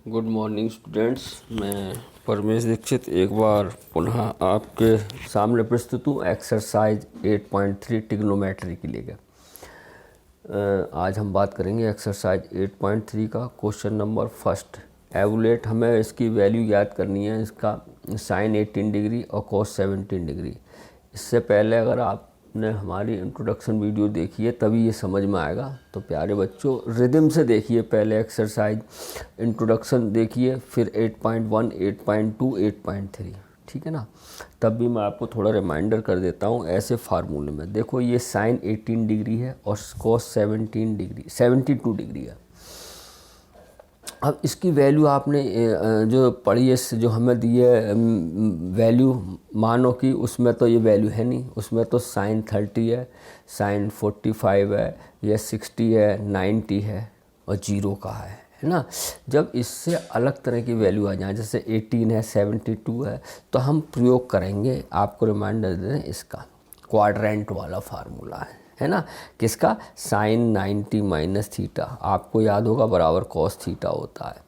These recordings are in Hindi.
Good morning students. मैं परमेश दीक्षित एक बार पुनः आपके सामने प्रस्तुत हूँ एक्सरसाइज 8.3 ट्रिग्नोमेट्री के लिए। आज हम बात करेंगे एक्सरसाइज 8.3 का क्वेश्चन नंबर फर्स्ट। एवुलेट, हमें इसकी वैल्यू याद करनी है, इसका साइन 18 डिग्री और कॉस 17 डिग्री। इससे पहले अगर आपने हमारी इंट्रोडक्शन वीडियो देखी है तभी ये समझ में आएगा। तो प्यारे बच्चों, रिदम से देखिए, पहले एक्सरसाइज इंट्रोडक्शन देखिए, फिर 8.1, 8.2, 8.3, ठीक है ना। तब भी मैं आपको थोड़ा रिमाइंडर कर देता हूँ ऐसे फार्मूले में। देखो, ये साइन 18 डिग्री है और कॉस 72 डिग्री है। अब इसकी वैल्यू आपने जो पढ़ी है, जो हमें दी है वैल्यू मानो की, उसमें तो ये वैल्यू है नहीं। उसमें तो साइन 30 है, साइन 45 है, या 60 है, 90 है और 0 का है ना। जब इससे अलग तरह की वैल्यू आ जाए, जैसे 18 है, 72 है, तो हम प्रयोग करेंगे। आपको रिमाइंडर दे दें, इसका क्वाड्रेंट वाला फार्मूला है ना। किसका? साइन 90 माइनस थीटा, आपको याद होगा, बराबर कॉस थीटा होता है,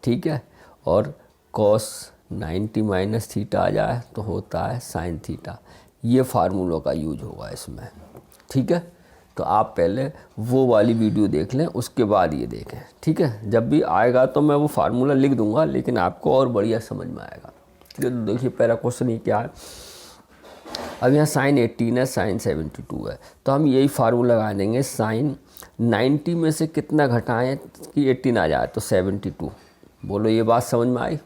ठीक है। और कॉस 90 माइनस थीटा आ जाए तो होता है साइन थीटा। ये फार्मूलों का यूज होगा इसमें, ठीक है। तो आप पहले वो वाली वीडियो देख लें, उसके बाद ये देखें, ठीक है। जब भी आएगा तो मैं वो फार्मूला लिख दूंगा, लेकिन आपको और बढ़िया समझ में आएगा, ठीक है। तो देखिए, पहला क्वेश्चन ये क्या है। अब यहाँ साइन 18 है, साइन 72 है, तो हम यही फार्मूला लगा देंगे। साइन 90 में से कितना घटाएं कि 18 आ जाए, तो 72। बोलो, ये बात समझ में आई।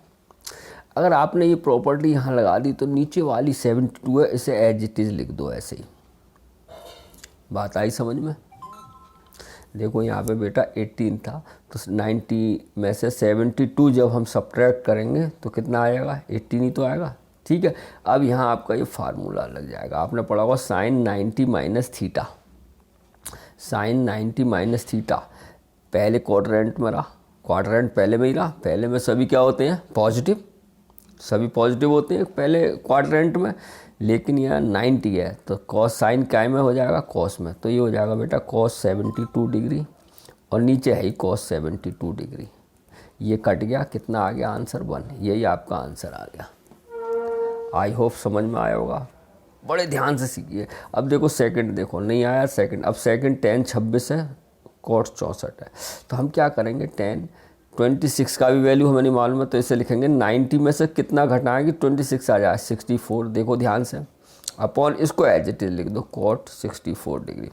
अगर आपने ये प्रॉपर्टी यहाँ लगा दी तो नीचे वाली 72 है, इसे एज इट इज़ लिख दो ऐसे ही। बात आई समझ में। देखो यहाँ पे बेटा 18 था, तो 90 में से 72 जब हम सब्ट्रैक्ट करेंगे तो कितना आएगा? 18 ही तो आएगा, ठीक है। अब यहाँ आपका ये फार्मूला लग जाएगा। आपने पढ़ा होगा sine 90 minus theta. Sine 90 minus theta पहले क्वाड्रेंट में रहा, क्वाड्रेंट पहले में ही रहा। पहले में सभी क्या होते हैं? पॉजिटिव, सभी पॉजिटिव होते हैं पहले क्वाड्रेंट में। लेकिन यहाँ 90 है तो कॉस साइन काय में हो जाएगा? कॉस में। तो ये हो जाएगा बेटा कॉस 72 डिग्री, और नीचे है ही कॉस 72 डिग्री। ये कट गया, कितना आ गया? आंसर 1। यही आपका आंसर आ गया। आई होप समझ में आया होगा। बड़े ध्यान से सीखिए। अब देखो सेकंड, देखो नहीं आया सेकंड। अब सेकंड tan 26 है, cos 64 है, तो हम क्या करेंगे? tan 26 का भी वैल्यू हमें नहीं मालूम है, तो इसे लिखेंगे 90 में से कितना घटाएंगे 26 आ जाए 64। देखो ध्यान से, अपॉन इसको एज इट इज लिख दो, cot 64 डिग्री।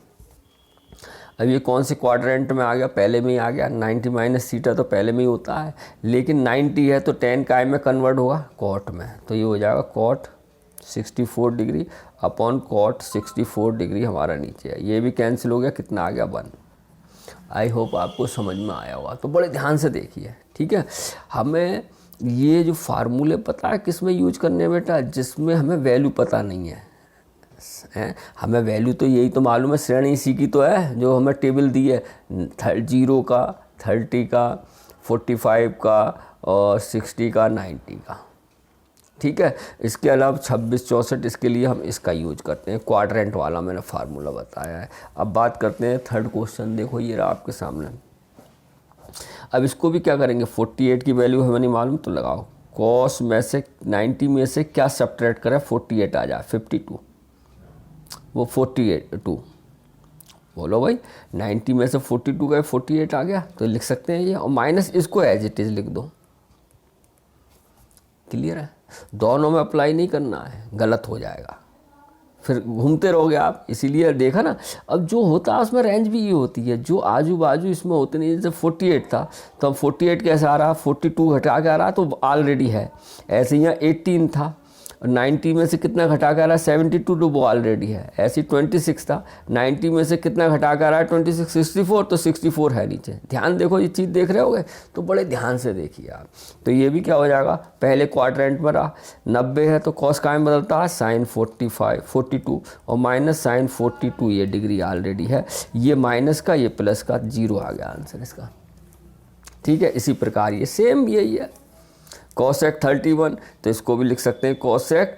अब ये कौन सी क्वाड्रेंट में आ गया? पहले में ही आ गया। 90 माइनस थीटा तो पहले में ही होता है, लेकिन 90 है तो tan काय में कन्वर्ट होगा? कॉट में। तो ये हो जाएगा cot 64 degree upon cot 64 degree हमारा नीचे है। ये भी कैंसिल हो गया, कितना आ गया? 1। आई होप आपको समझ में आया होगा। तो बड़े ध्यान से देखिए, ठीक है। हमें ये जो फार्मूले पता है किस में यूज करने हैं बेटा? जिसमें हमें वैल्यू पता नहीं है। हमें वैल्यू तो यही तो मालूम है, श्रेणी इसी की तो है जो हमें टेबल दी है, 0 का, 30 का, 45 का और 60 का, 90 का, ठीक है। इसके अलावा 26, 64, इसके लिए हम इसका यूज करते हैं, क्वाड्रेंट वाला मैंने फार्मूला बताया है। अब बात करते हैं थर्ड क्वेश्चन। देखो ये रहा आपके सामने। अब इसको भी क्या करेंगे? 48 की वैल्यू हमें नहीं मालूम, तो लगाओ कॉस में से 90 में से क्या सब्ट्रैक्ट करें? 48 आ जाए, 52, वो 48। बोलो भाई, 90 में से 42 गए, 48 आ गया, तो लिख सकते हैं ये, और माइनस इसको एज इट इज लिख दो। क्लियर है? दोनों में अप्लाई नहीं करना है, गलत हो जाएगा, फिर घूमते रहोगे आप। इसीलिए देखा ना, अब जो होता है उसमें रेंज भी ये होती है, जो आजू बाजू इसमें होते नहीं। जैसे 48 था तो अब 48 कैसे आ रहा? 42 घटा के आ रहा, तो ऑलरेडी है। ऐसे यहाँ 18 था, 90 में से कितना घटा के आ रहा है? 72, तो वो ऑलरेडी है। ऐसे ही 26 था, 90 में से कितना घटा के आ रहा है? 26, 64, तो 64 है नीचे। ध्यान देखो, ये चीज़ देख रहे होगे तो बड़े ध्यान से देखिए आप। तो ये भी क्या हो जाएगा? पहले क्वाड्रेंट में रहा, 90 है तो कॉस काय में बदलता है? साइन 42, और माइनस साइन 42, ये डिग्री ऑलरेडी है। ये माइनस का, ये प्लस का, 0 आ गया आंसर इसका, ठीक है। इसी प्रकार ये सेम यही है, कॉसेक 31, तो इसको भी लिख सकते हैं कॉसेक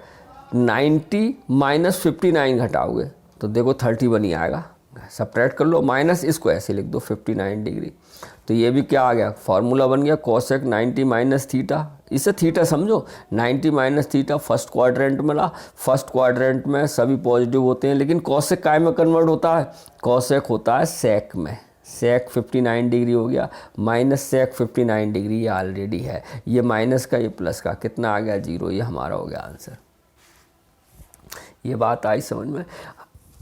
90 माइनस 59 घटाओगे तो देखो 31 ही आएगा, सब्ट्रैक्ट कर लो, माइनस इसको ऐसे लिख दो 59 डिग्री। तो ये भी क्या आ गया, फार्मूला बन गया कोसेक 90 माइनस थीटा। इसे थीटा समझो, 90 माइनस थीटा फर्स्ट क्वाड्रेंट में ला। फर्स्ट क्वाड्रेंट में सभी पॉजिटिव होते हैं, लेकिन कोसेक काय में कन्वर्ट होता है, कोसेक होता है सेक में। सेक 59 डिग्री हो गया, माइनस सेक 59 डिग्री ये ऑलरेडी है, ये माइनस का ये प्लस का कितना आ गया 0, ये हमारा हो गया आंसर। ये बात आई समझ में।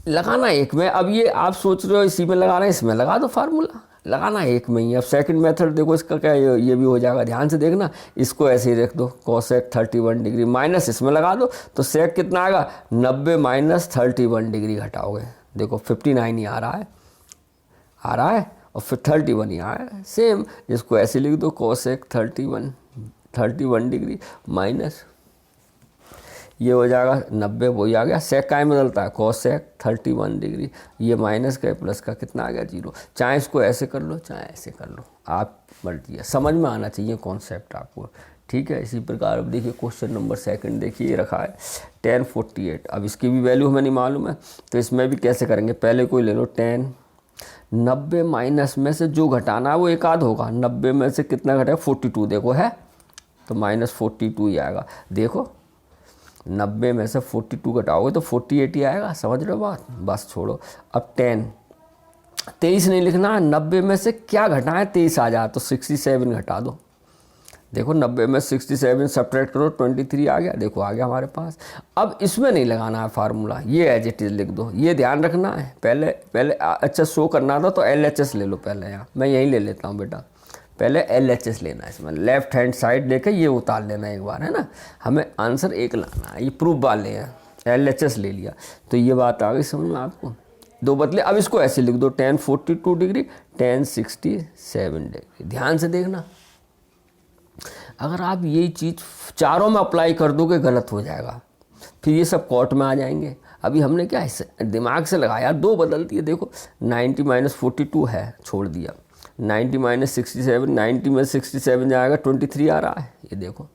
लगाना एक में, अब ये आप सोच रहे हो इसी में लगा रहे हैं, इसमें लगा दो फार्मूला, लगाना एक में ही। अब सेकंड मेथड देखो इसका क्या, ये भी हो जाएगा, ध्यान से देखना। इसको ऐसे ही रख दो कोसेक 31 डिग्री, माइनस इसमें लगा दो तो सेक कितना आएगा 90 माइनस 31 डिग्री घटाओगे, देखो 59 ही आ रहा है और फिर 31 ही आया है, सेम। इसको ऐसे लिख दो कोसेक 31 डिग्री माइनस ये हो जाएगा 90, वही आ गया। सेक काय में बदलता है, कोसेक 31 डिग्री, ये माइनस का प्लस का कितना आ गया 0। चाहे इसको ऐसे कर लो चाहे ऐसे कर लो, आप मर्जी है, समझ में आना चाहिए कॉन्सेप्ट आपको, ठीक है। इसी प्रकार अब देखिए क्वेश्चन नंबर 2 देखिए, ये रखा है tan 48। अब इसकी भी वैल्यू हमें नहीं मालूम है, तो इसमें भी कैसे करेंगे, पहले कोई ले लो tan 90 माइनस में से जो घटाना है वो एक आध होगा, 90 में से कितना घटेगा 42, देखो है तो माइनस 42 ही आएगा। देखो 90 में से 42 घटाओगे तो 48 ही आएगा, समझ रहे हो बात, बस छोड़ो। अब 10 23 नहीं लिखना, 90 में से क्या घटाएं 23 आ जाए तो 67 घटा दो। देखो 90 में 67 सब्ट्रैक्ट करो 23 आ गया, देखो आ गया हमारे पास। अब इसमें नहीं लगाना है फार्मूला, ये एज इट इज लिख दो, ये ध्यान रखना है। पहले अच्छा शो करना था तो LHS ले लो पहले, यहाँ मैं यही ले लेता हूँ बेटा, पहले LHS लेना है इसमें, लेफ्ट हैंड साइड लेके ये उतार लेना एक बार, है ना। हमें आंसर एक लाना है, ये प्रूफ वाले हैं, LHS ले लिया तो ये बात आ गई समझ में आपको, दो बदले। अब इसको ऐसे लिख दो tan 42 डिग्री tan 67 डिग्री। ध्यान से देखना, अगर आप यही चीज़ चारों में अप्लाई कर दोगे गलत हो जाएगा, फिर ये सब कोर्ट में आ जाएंगे। अभी हमने क्या दिमाग से लगाया, दो बदल दिए। देखो 90 माइनस 42 है, छोड़ दिया, 90 माइनस 67, 90 में 67 जाएगा 23 आ रहा है, ये देखो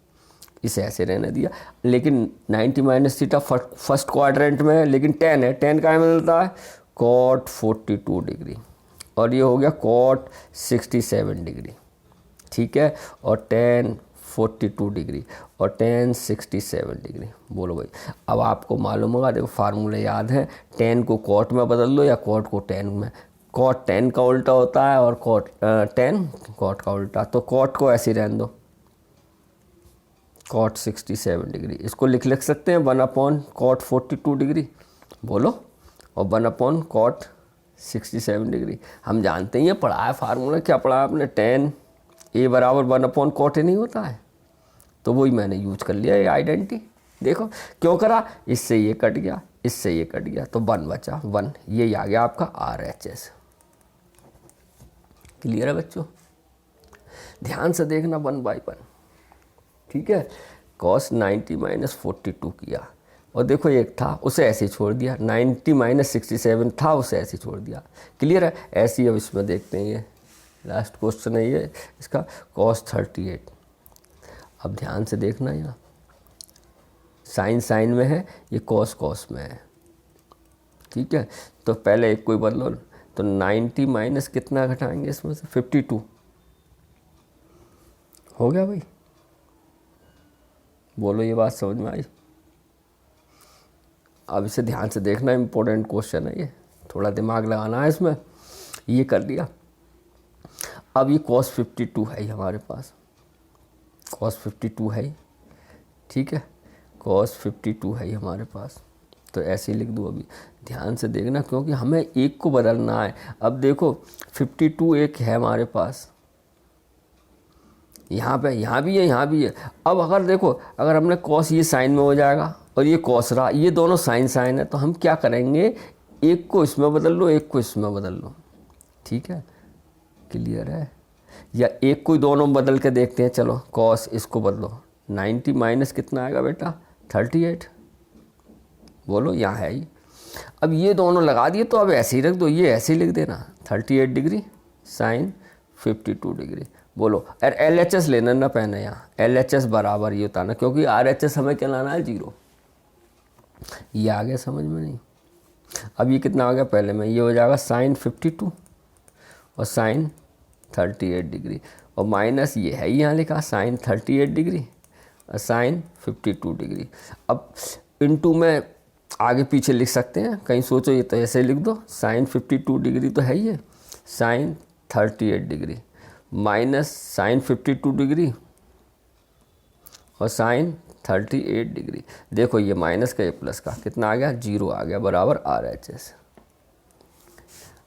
इसे ऐसे रहने दिया। लेकिन 90 माइनस थीटा फर्स्ट क्वाड्रेंट में है, लेकिन 10 है, 10 का मिलता है cot 42 डिग्री, और ये हो गया cot 67 डिग्री, ठीक है, और tan 42 डिग्री और tan 67 डिग्री। बोलो भाई, अब आपको मालूम होगा, देखो फार्मूले याद है, tan को cot में बदल दो या cot को tan में। cot tan का उल्टा होता है और tan cot का उल्टा, तो cot को ऐसे रहने दो cot 67 डिग्री। इसको लिख सकते हैं 1/cot 42 डिग्री, बोलो, और 1/cot 67 डिग्री। हम जानते हैं, ये पढ़ा है फार्मूला, क्या पढ़ा आपने, tan A बराबर 1/cot A नहीं होता है, तो वही मैंने यूज कर लिया ये आइडेंटिटी। देखो क्यों करा, इससे ये कट गया, इससे ये कट गया, तो 1 बचा 1, यही आ गया आपका RHS। क्लियर है बच्चों, ध्यान से देखना 1/1, ठीक है। cos 90 माइनस 42 किया, और देखो एक था उसे ऐसे ही छोड़ दिया, 90 माइनस 67 था उसे ऐसे ही छोड़ दिया। क्लियर है, ऐसे ही अब इसमें देखते हैं, ये लास्ट क्वेश्चन है ये इसका, cos 38। अब ध्यान से देखना, यहाँ साइन में है, ये cos में है, ठीक है। तो पहले एक कोई बदलो, तो 90 माइनस कितना घटाएंगे इसमें से 52 हो गया भाई, बोलो ये बात समझ में आई। अब इसे ध्यान से देखना, इम्पोर्टेंट क्वेश्चन है ये, थोड़ा दिमाग लगाना है इसमें। ये कर लिया, अब ये cos 52 है हमारे पास, cos 52 है, ठीक है, cos 52 है हमारे पास, तो ऐसे ही लिख दूँ। अभी ध्यान से देखना, क्योंकि हमें एक को बदलना है। अब देखो 52 एक है हमारे पास, यहाँ पे, यहाँ भी है, यहाँ भी है। अब अगर देखो, अगर हमने cos ये साइन में हो जाएगा और ये cos रहा, ये दोनों साइन है, तो हम क्या करेंगे, एक को इसमें बदल लो, एक को इसमें बदल लो, ठीक है। क्लियर है, या एक कोई दोनों बदल के देखते हैं, चलो cos इसको बदलो, 90 माइनस कितना आएगा बेटा 38, बोलो यहाँ है ही। अब ये दोनों लगा दिए, तो अब ऐसे ही रख दो, ये ऐसे ही लिख देना 38 डिग्री साइन 52 डिग्री, बोलो। और LHS लेना ना पहले, यहाँ LHS बराबर ये होता ना, क्योंकि RHS हमें क्या लाना है 0। ये आ गया समझ में नहीं, अब ये कितना हो गया, पहले में ये हो जाएगा साइन 52 और साइन 38 डिग्री, और माइनस ये है यहाँ लिखा साइन 38 डिग्री और साइन 52 डिग्री। अब इनटू में आगे पीछे लिख सकते हैं, कहीं सोचो ये तो ऐसे लिख दो, साइन 52 डिग्री तो है ही है, sine 38 degree minus sine 52 degree और साइन 38 डिग्री। देखो ये माइनस का ये प्लस का कितना आ गया, 0 आ गया, बराबर RHS।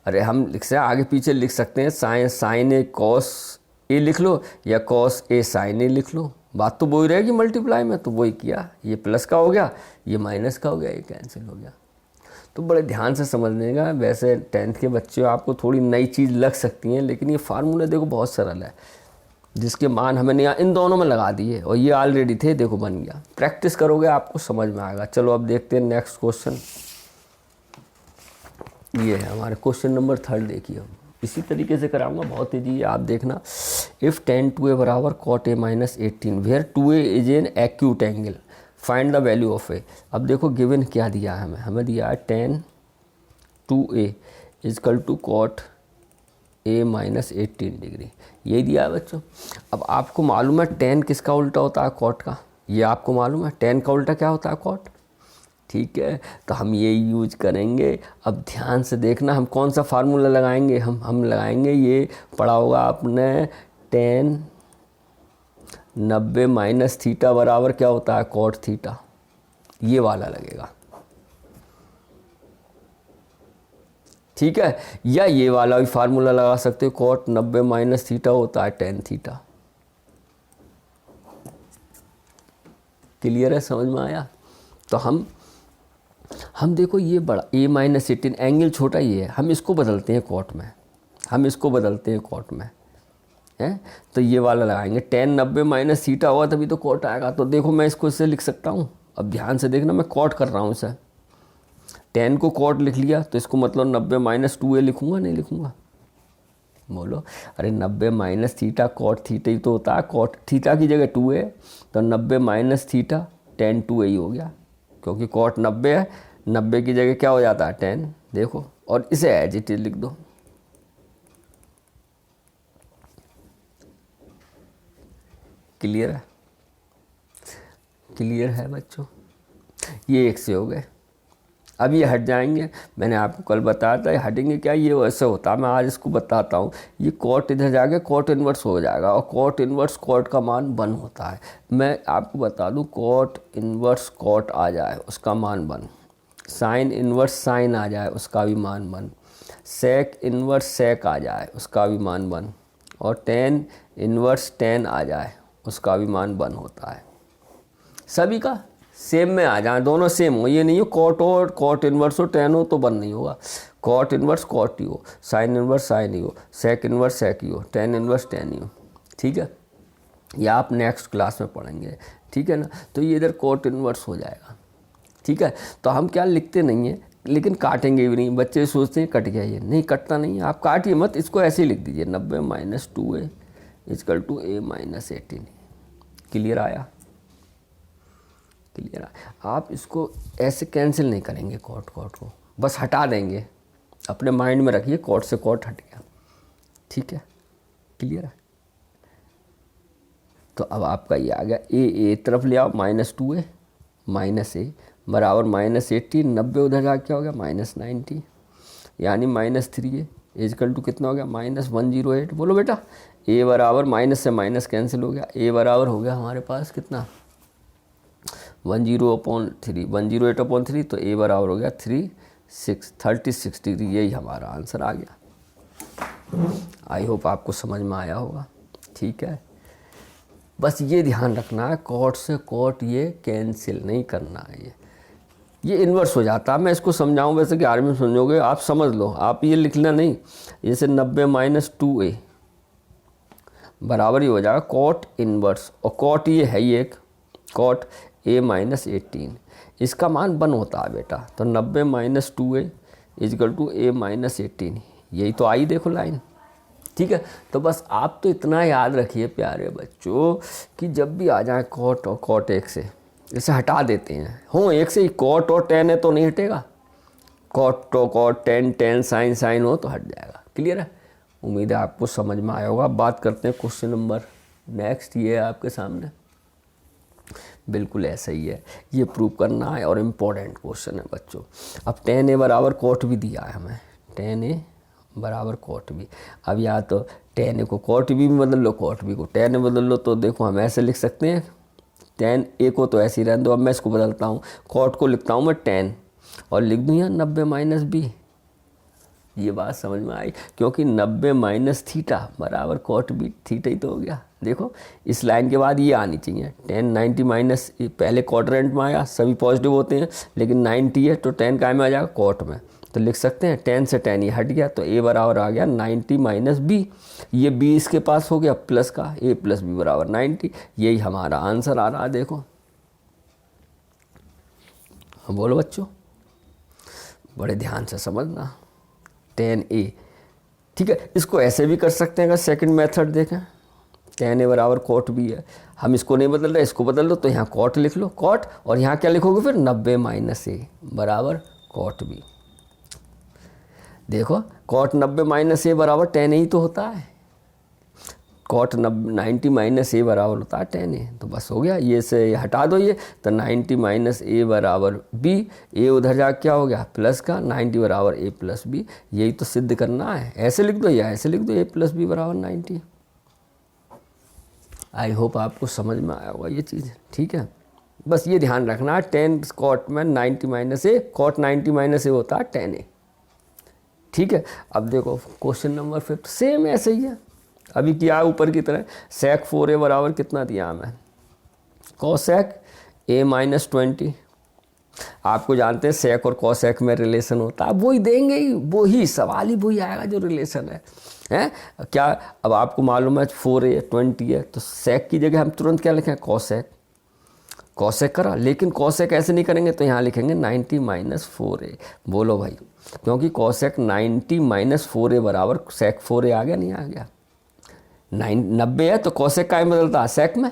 अरे हम लिख सकते हैं आगे पीछे लिख सकते हैं, साइन ए कॉस ए लिख लो या कॉस ए साइन ए लिख लो, बात तो वही रहेगी मल्टीप्लाई में, तो वही किया, ये प्लस का हो गया, ये माइनस का हो गया, ये कैंसिल हो गया। तो बड़े ध्यान से समझने का, वैसे 10th के बच्चे आपको थोड़ी नई चीज़ लग सकती हैं, लेकिन ये फार्मूला देखो बहुत सरल है, जिसके मान हमें नहीं इन दोनों में लगा दिए और ये ऑलरेडी थे, देखो बन गया। प्रैक्टिस करोगे आपको समझ में आएगा। चलो अब देखते हैं नेक्स्ट क्वेश्चन, ये है हमारे क्वेश्चन नंबर 3 देखिए। हम इसी तरीके से कराऊंगा, बहुत तेजी है, आप देखना। इफ़ tan 2a बराबर cot a minus 18 where 2a is an acute angle, find the value of A. अब देखो गिवन क्या दिया है हमें दिया है tan 2a equal to cot a minus 18 degree, यही दिया है बच्चों। अब आपको मालूम है tan किसका उल्टा होता है, cot का, ये आपको मालूम है tan का उल्टा क्या होता है, cot। ठीक है, तो हम ये यूज करेंगे। अब ध्यान से देखना हम कौन सा फार्मूला लगाएंगे, हम लगाएंगे, ये पढ़ा होगा आपने, tan 90 माइनस थीटा बराबर क्या होता है, cot थीटा, ये वाला लगेगा। ठीक है, या ये वाला भी फार्मूला लगा सकते हो, cot 90 माइनस थीटा होता है tan थीटा। क्लियर है, समझ में आया। तो हम देखो ये बड़ा a माइनस 18 एंगल छोटा ये है, हम इसको बदलते हैं cot में, है, तो ये वाला लगाएंगे। tan 90 माइनस थीटा हुआ तभी तो cot आएगा, तो देखो मैं इसको इससे लिख सकता हूँ। अब ध्यान से देखना, मैं cot कर रहा हूँ इसे, tan को cot लिख लिया, तो इसको मतलब 90 माइनस 2a लिखूँगा, नहीं लिखूँगा, बोलो। अरे 90 माइनस थीटा cot थीटा ही तो होता है, cot थीटा की जगह 2a, तो 90 माइनस थीटा tan 2a ही हो गया, क्योंकि cot 90 है, 90 की जगह क्या हो जाता है tan, देखो, और इसे एज इट इज लिख दो। क्लियर है, क्लियर है बच्चों, ये एक से हो गए। अब ये हट जाएंगे, मैंने आपको कल बताया था, हटेंगे क्या, ये वैसे होता है, मैं आज इसको बताता हूँ। ये cot इधर जाके cot इन्वर्स हो जाएगा, और cot इन्वर्स cot का मान 1 होता है। मैं आपको बता दूँ, cot इन्वर्स cot आ जाए उसका मान 1, साइन इन्वर्स साइन आ जाए उसका भी मान 1, सेक इन्वर्स सेक आ जाए उसका भी मान 1, और tan इन्वर्स tan आ जाए उसका भी मान 1 होता है। सभी का सेम में आ जाए, दोनों सेम हो, ये नहीं हो cot और cot इन्वर्स हो tan हो तो 1 नहीं होगा, cot इन्वर्स cot ही हो, साइन इन्वर्स साइन ही हो, सेक इन्वर्स सेक ही हो, tan इन्वर्स tan ही हो। ठीक है, ये आप नेक्स्ट क्लास में पढ़ेंगे, ठीक है ना। तो ये इधर cot इन्वर्स हो जाएगा। ठीक है, तो हम क्या लिखते नहीं हैं, लेकिन काटेंगे भी नहीं। बच्चे सोचते हैं कट गया, ये नहीं कटता नहीं है, आप काटिए मत, इसको ऐसे ही लिख दीजिए, 90 minus 2a equal to a minus 18। Clear आया, क्लियर आया। आप इसको ऐसे कैंसिल नहीं करेंगे, cot को बस हटा देंगे, अपने माइंड में रखिए, cot से cot हट गया। ठीक है, क्लियर है। तो अब आपका ये आ गया, a तरफ ले आओ, माइनस 2a माइनस a बराबर माइनस 80, 90 उधर जा क्या हो गया, माइनस 90, यानी माइनस 3a इजकल टू कितना हो गया, माइनस 108। बोलो बेटा, a बराबर माइनस से माइनस कैंसिल हो गया, a बराबर हो गया हमारे पास कितना, 10/3 108/3, तो a बराबर हो गया 36 डिग्री। यही हमारा आंसर आ गया। आई होप आपको समझ में आया होगा। ठीक है, बस ये ध्यान रखना है, cot से cot ये कैंसिल नहीं करना है, ये इन्वर्स हो जाता है। मैं इसको समझाऊँ वैसे कि आर्मी में समझोगे, आप समझ लो, आप ये लिखना नहीं, जैसे 90 माइनस 2a बराबर ही हो जाएगा cot इन्वर्स, और cot ये है ही एक, cot a माइनस 18, इसका मान 1 होता है बेटा, तो 90 minus 2a equal to a minus 18, यही तो आई देखो लाइन। ठीक है, तो बस आप तो इतना याद रखिए प्यारे बच्चों कि जब भी आ जाए cot और cot एक से, इसे हटा देते हैं, हो एक से ही cot और tan है तो नहीं हटेगा, cot to cot, tan tan, sine sine हो तो हट जाएगा। क्लियर है? उम्मीद है आपको समझ में आया होगा। बात करते हैं क्वेश्चन नंबर नेक्स्ट। ये है आपके सामने, बिल्कुल ऐसा ही है, ये प्रूव करना है और इम्पोर्टेंट क्वेश्चन है बच्चों। अब tan a बराबर कॉट भी दिया है हमें, tan a बराबर कॉट भी। अब या तो tan a को कॉट भी में बदल लो, कॉट भी को tan a बदल लो। तो देखो हम ऐसे लिख सकते हैं, tan a को तो ऐसे ही रहने दो। अब मैं इसको बदलता हूँ, कॉट को लिखता हूँ मैं tan और लिख दूँ यहाँ 90 माइनस बी। ये बात समझ में आई, क्योंकि 90 माइनस थीटा बराबर कॉट बी, थीटा ही तो हो गया। देखो इस लाइन के बाद ये आनी चाहिए, tan 90 माइनस, पहले क्वाड्रेंट में आया, सभी पॉजिटिव होते हैं, लेकिन 90 है तो tan काय में आ जाएगा, कॉट में। तो लिख सकते हैं tan से tan ये हट गया, तो a बराबर आ गया 90 माइनस बी। ये b इसके पास हो गया प्लस का, a प्लस बी बराबर 90। यही हमारा आंसर आ रहा है। देखो बोलो बच्चों, बड़े ध्यान से समझना, tan a। ठीक है, इसको ऐसे भी कर सकते हैं अगर सेकंड मेथड देखें, tan a बराबर कॉट बी है, हम इसको नहीं बदल रहे, इसको बदल लो। तो यहाँ कॉट लिख लो, कॉट, और यहाँ क्या लिखोगे फिर 90 माइनस ए बराबर कॉट बी। देखो कॉट 90 माइनस ए बराबर tan a ही तो होता है, कॉट 90 माइनस ए बराबर होता है tan a। तो बस हो गया, ये से हटा दो ये, तो 90 माइनस ए बराबर बी, ए उधर जा क्या हो गया प्लस का, 90 बराबर ए प्लस बी। यही तो सिद्ध करना है, ऐसे लिख दो या ऐसे लिख दो, ए प्लस बी बराबर 90। आई होप आपको समझ में आया होगा ये चीज़। ठीक है, बस ये ध्यान रखना है, tan कॉट में 90 माइनस ए, कॉट 90 माइनस ए होता है tan a। ठीक है, अब देखो क्वेश्चन नंबर 5 सेम ऐसे ही है, अभी किया है ऊपर की तरह। sec 4a बराबर कितना दिया हमें, cosec a माइनस 20। आपको जानते हैं sec और cosec में रिलेशन होता है, वही देंगे ही, वही सवाल ही वही आएगा जो रिलेशन है, हैं क्या। अब आपको मालूम है 4a 20 है, तो sec की जगह हम तुरंत क्या लिखें, cosec, cosec करा। लेकिन cosec ऐसे नहीं करेंगे, तो यहाँ लिखेंगे 90 माइनस 4a। बोलो भाई, क्योंकि cosec 90 माइनस 4a बराबर sec 4a आ गया, नहीं आ गया। 90 है तो cosec का बदलता है sec में।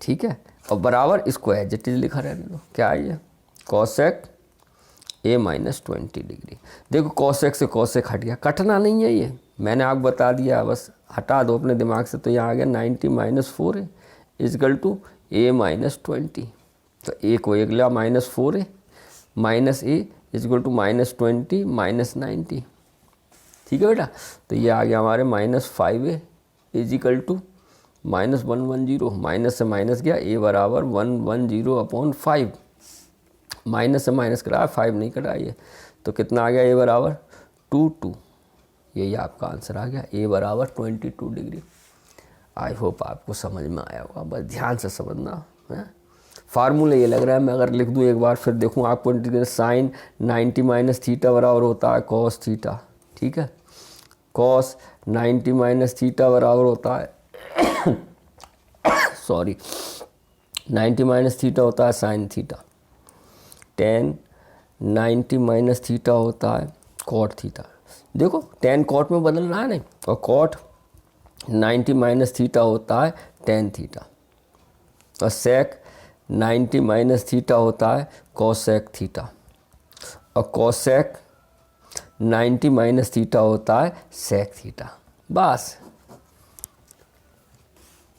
ठीक है, और बराबर इसको एज इट इज लिखा रहने दो, क्या है ये, cosec a माइनस 20 डिग्री। देखो cosec से cosec हट गया, कटना नहीं है ये, मैंने आपको बता दिया, बस हटा दो अपने दिमाग से। तो यहाँ आ गया 90 minus 4a equal to a minus 20। तो a को एक लिया minus 4a minus a equal to minus 20 minus 90। ठीक है बेटा, तो ये आ गया हमारे minus 5a equal to minus 110। Minus से माइनस गया, a बराबर 110 अपॉन 5। माइनस से माइनस करा, 5 नहीं कटा ये, तो कितना आ गया, a बराबर 2। यही आपका आंसर आ गया, a बराबर 22 डिग्री। आई होप आपको समझ में आया होगा, बस ध्यान से समझना है। फार्मूला ये लग रहा है, मैं अगर लिख दूँ एक बार फिर देखूँ आपको, साइन 90 माइनस थीटा बराबर होता है कॉस थीटा। ठीक है, कॉस 90 माइनस थीटा बराबर होता है सॉरी 90 माइनस थीटा होता है sine theta. tan 90 minus theta होता है कॉट थीटा। देखो tan कॉट में बदल रहा है नहीं, और कॉट 90 माइनस थीटा होता है tan थीटा, और sec 90 माइनस थीटा होता है cosec थीटा, और cosec 90 माइनस थीटा होता है sec थीटा। बस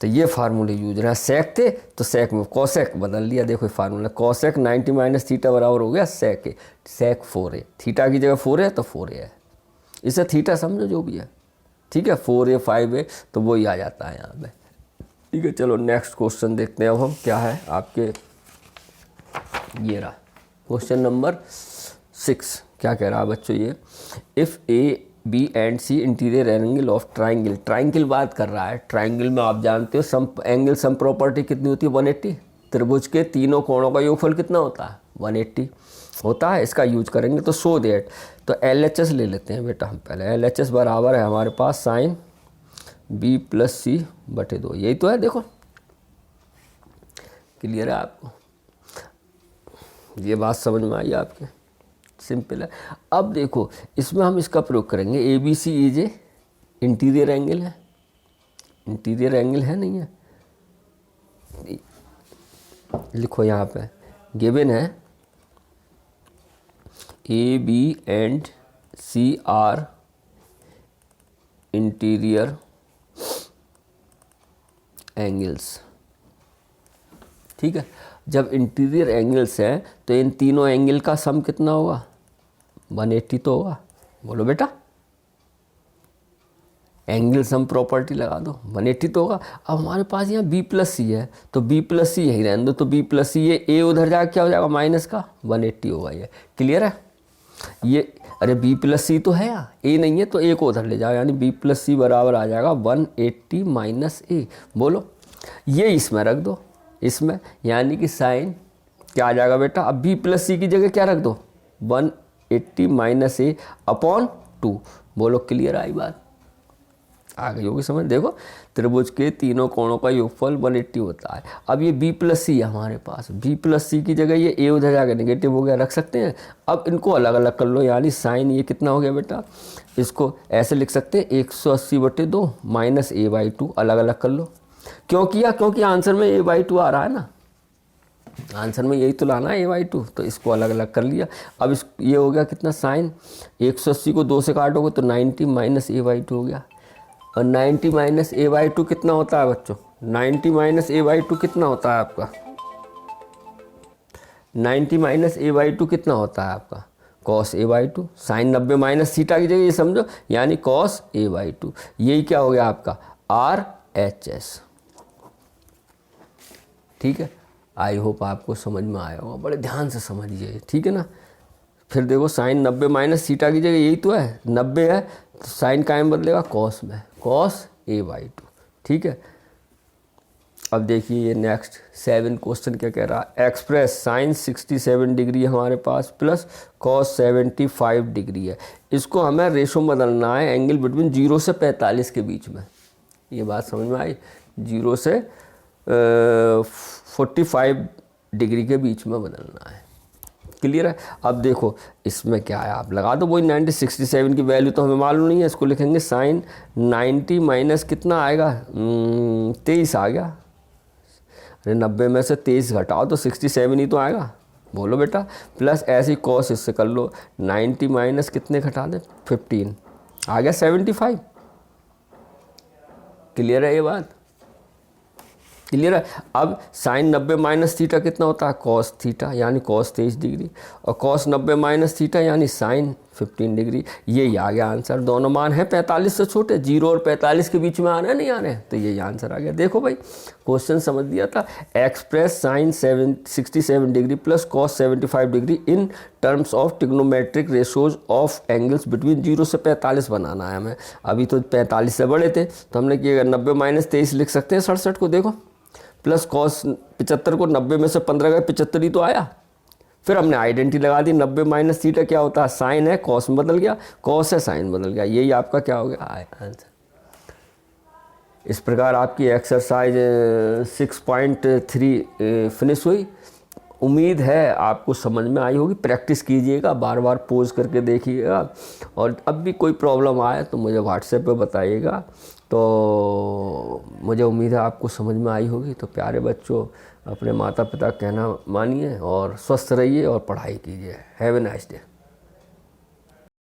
तो ये फार्मूले यूज रहा है, sec थे तो sec में cosec बदल लिया। देखो फार्मूला, cosec 90 माइनस थीटा बराबर हो गया sec 4a। थीटा की जगह 4a है तो 4a है, इसे थीटा समझो जो भी है। ठीक है, 4a 5a तो वही आ जाता है यहाँ पे। ठीक है, चलो नेक्स्ट क्वेश्चन देखते हैं अब हम, क्या है आपके, ये रहा क्वेश्चन नंबर 6। क्या कह रहा है बच्चों ये, if A B and C interior angle of triangle, triangle बात कर रहा है। ट्राइंगल में आप जानते हो सम एंगल सम प्रॉपर्टी कितनी होती है, 180। त्रिभुज के तीनों कोणों का योगफल कितना होता है, 180 होता है। इसका यूज करेंगे तो सो दैट, तो LHS ले लेते हैं बेटा हम पहले। LHS बराबर है हमारे पास साइन B प्लस सी बटे 2, यही तो है। देखो क्लियर है आपको, ये बात समझ में आई आपके, सिंपल है। अब देखो इसमें हम इसका प्रयोग करेंगे, ABC is A interior angle है, इंटीरियर एंगल है नहीं है, लिखो यहाँ पे गिवन है A B and C are interior angles. ठीक है, जब इंटीरियर एंगल्स हैं तो इन तीनों एंगल का सम कितना होगा? 180 तो होगा। बोलो बेटा, एंगल सम प्रॉपर्टी लगा दो, 180 तो होगा। अब हमारे पास यहाँ बी प्लस सी है तो बी प्लस सी यही रहने दो, तो बी प्लस सी ये ए उधर जाकर क्या हो जाएगा? माइनस का 180 होगा। ये क्लियर है? ये अरे बी प्लस सी तो है यहाँ, ए नहीं है तो ए को उधर ले जाओ, यानी बी प्लस सी बराबर आ जाएगा 180 माइनस ए। बोलो, ये इसमें रख दो, इसमें, यानी कि साइन क्या आ जाएगा बेटा? अब बी प्लस सी की जगह क्या रख दो? 180 माइनस ए अपॉन 2। बोलो, क्लियर आई बात? आ गई होगी समझ? देखो, त्रिभुज के तीनों कोणों का योगफल 180 होता है। अब ये बी प्लस सी है हमारे पास, बी प्लस सी की जगह ये ए उधर जाकर नेगेटिव हो गया, रख सकते हैं। अब इनको अलग अलग कर लो, यानी साइन ये कितना हो गया बेटा? इसको ऐसे लिख सकते हैं 180/2 माइनस ए बाई 2, अलग अलग कर लो। क्यों किया? क्योंकि आंसर में ए बाई 2 आ रहा है ना, आंसर में यही तो लाना है, ए बाई 2, तो इसको अलग अलग कर लिया। अब इस ये हो गया कितना? साइन 180 को 2 से काटोगे तो 90 माइनस ए बाई 2 हो गया। और 90 माइनस ए बाई 2 कितना होता है बच्चों? 90 माइनस ए बाई 2 कितना होता है आपका? 90 माइनस ए बाई 2 कितना होता है आपका? Cos A by 2। Sine 90 minus theta की जगह ये समझो, यानी कॉस ए बाई 2। यही क्या हो गया आपका? R H S. ठीक है, आई होप आपको समझ में आया होगा, बड़े ध्यान से समझिए, ठीक है ना। फिर देखो, साइन 90 माइनस थीटा की जगह यही तो है, 90 है तो साइन कायम बदलेगा कॉस में, कॉस ए बाई 2। ठीक है, अब देखिए ये नेक्स्ट 7 क्वेश्चन क्या कह रहा है? एक्सप्रेस साइन 67 डिग्री हमारे पास प्लस कॉस 75 डिग्री है। इसको हमें रेशो बदलना है एंगल बिटवीन 0 से 45 के बीच में। ये बात समझ में आई? 0 से 45 डिग्री के बीच में बदलना है। क्लियर है? अब देखो इसमें क्या है, आप लगा दो वही 90। 67 की वैल्यू तो हमें मालूम नहीं है, इसको लिखेंगे साइन 90 माइनस कितना आएगा? 23 आ गया। अरे 90 में से 23 घटाओ तो 67 ही तो आएगा। बोलो बेटा, प्लस ऐसी कॉस इससे कर लो, 90 माइनस कितने घटा दें? 15 आ गया 75। क्लियर है ये बात? क्लियर है? अब साइन 90 माइनस थीटा कितना होता है? कॉस थीटा, यानी कॉस 23 डिग्री, और कॉस 90 माइनस थीटा यानी साइन 15 डिग्री। यही आ गया आंसर। दोनों मान है 45 से छोटे, 0 और 45 के बीच में आ रहे हैं, नहीं आ रहे हैं, तो यही आंसर आ गया। देखो भाई, क्वेश्चन समझ दिया था। Express sine 67 degree plus cos 75 degree in terms of trigonometric ratios of angles between 0 से 45 बनाना है हमें। अभी तो 45 से बड़े थे तो हमने किया 90 माइनस 23 लिख सकते हैं 67 को, देखो, प्लस कॉस 75 को 90 में से 15 गए, 75 ही तो आया। फिर हमने आइडेंटिटी लगा दी, 90 माइनस थीटा क्या होता है? साइन है, कॉस में बदल गया, कॉस है, साइन बदल गया। यही आपका क्या हो गया? आंसर। इस प्रकार आपकी एक्सरसाइज 6.3 फिनिश हुई। उम्मीद है आपको समझ में आई होगी। प्रैक्टिस कीजिएगा, बार बार पोज करके देखिएगा, और अब भी कोई प्रॉब्लम आए तो मुझे व्हाट्सएप पे बताइएगा। तो मुझे उम्मीद है आपको समझ में आई होगी। तो प्यारे बच्चों, अपने माता पिता का कहना मानिए और स्वस्थ रहिए और पढ़ाई कीजिए। Have a nice day.